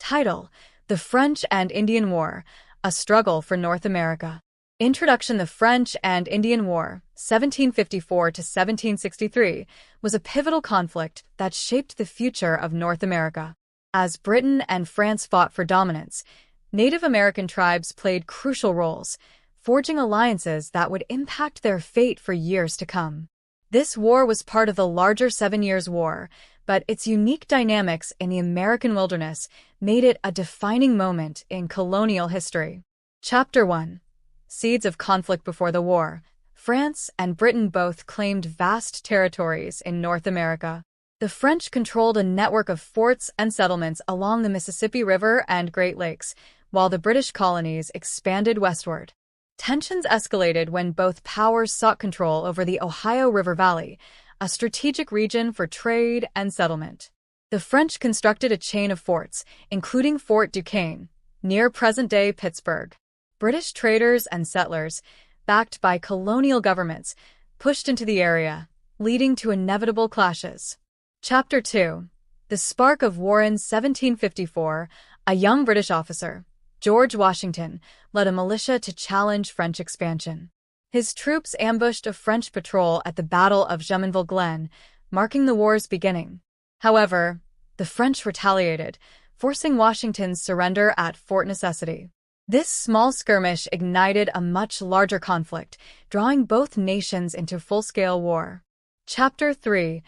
Title: The French and Indian War, A Struggle for North America. Introduction: The French and Indian War, 1754 to 1763, was a pivotal conflict that shaped the future of North America. As Britain and France fought for dominance, Native American tribes played crucial roles, forging alliances that would impact their fate for years to come. This war was part of the larger 7 Years' War, but its unique dynamics in the American wilderness made it a defining moment in colonial history. Chapter 1. Seeds of conflict before the war. France and Britain both claimed vast territories in North America. The French controlled a network of forts and settlements along the Mississippi River and Great Lakes, while the British colonies expanded westward. Tensions escalated when both powers sought control over the Ohio River Valley, a strategic region for trade and settlement. The French constructed a chain of forts, including Fort Duquesne, near present-day Pittsburgh. British traders and settlers, backed by colonial governments, pushed into the area, leading to inevitable clashes. Chapter 2. The Spark of War. In 1754, a young British officer, George Washington, led a militia to challenge French expansion. His troops ambushed a French patrol at the Battle of Jumonville Glen, marking the war's beginning. However, the French retaliated, forcing Washington's surrender at Fort Necessity. This small skirmish ignited a much larger conflict, drawing both nations into full-scale war. Chapter 3.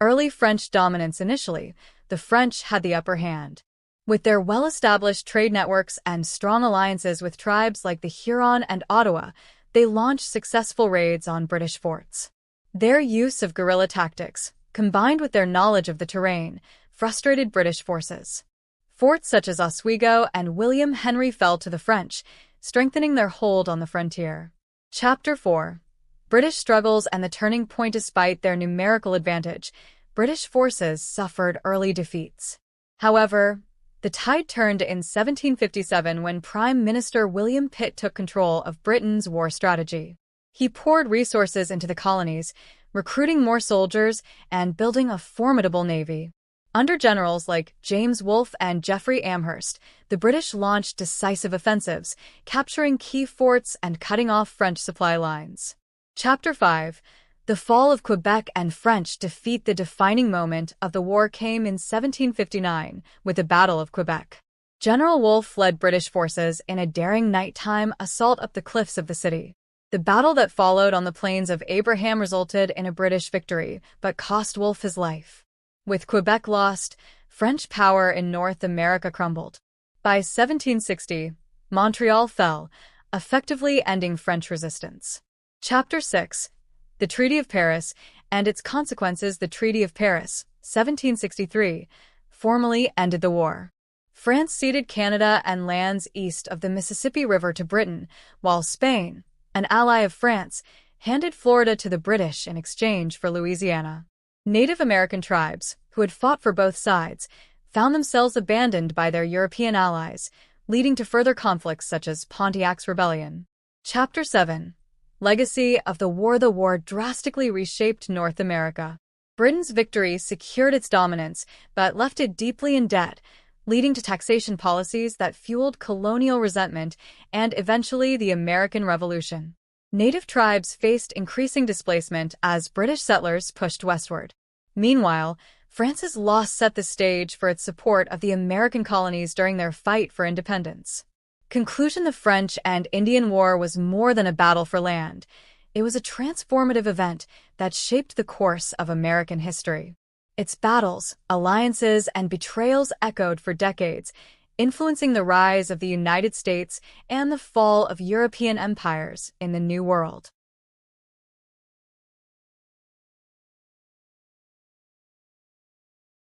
Early French dominance. Initially, the French had the upper hand. With their well-established trade networks and strong alliances with tribes like the Huron and Ottawa, they launched successful raids on British forts. Their use of guerrilla tactics, combined with their knowledge of the terrain, frustrated British forces. Forts such as Oswego and William Henry fell to the French, strengthening their hold on the frontier. Chapter 4. British struggles and the turning point. Despite their numerical advantage, British forces suffered early defeats. However, the tide turned in 1757 when Prime Minister William Pitt took control of Britain's war strategy. He poured resources into the colonies, recruiting more soldiers and building a formidable navy. Under generals like James Wolfe and Geoffrey Amherst, the British launched decisive offensives, capturing key forts and cutting off French supply lines. Chapter 5. The fall of Quebec and French defeat. The defining moment of the war came in 1759 with the Battle of Quebec. General Wolfe led British forces in a daring nighttime assault up the cliffs of the city. The battle that followed on the Plains of Abraham resulted in a British victory, but cost Wolfe his life. With Quebec lost, French power in North America crumbled. By 1760, Montreal fell, effectively ending French resistance. Chapter 6. The Treaty of Paris and its consequences. The Treaty of Paris, 1763, formally ended the war. France ceded Canada and lands east of the Mississippi River to Britain, while Spain, an ally of France, handed Florida to the British in exchange for Louisiana. Native American tribes, who had fought for both sides, found themselves abandoned by their European allies, leading to further conflicts such as Pontiac's Rebellion. Chapter 7. Legacy of the war. The war drastically reshaped North America. Britain's victory secured its dominance, but left it deeply in debt, leading to taxation policies that fueled colonial resentment and eventually the American Revolution. Native tribes faced increasing displacement as British settlers pushed westward. Meanwhile, France's loss set the stage for its support of the American colonies during their fight for independence. Conclusion. The French and Indian War was more than a battle for land. It was a transformative event that shaped the course of American history. Its battles, alliances, and betrayals echoed for decades, influencing the rise of the United States and the fall of European empires in the New World.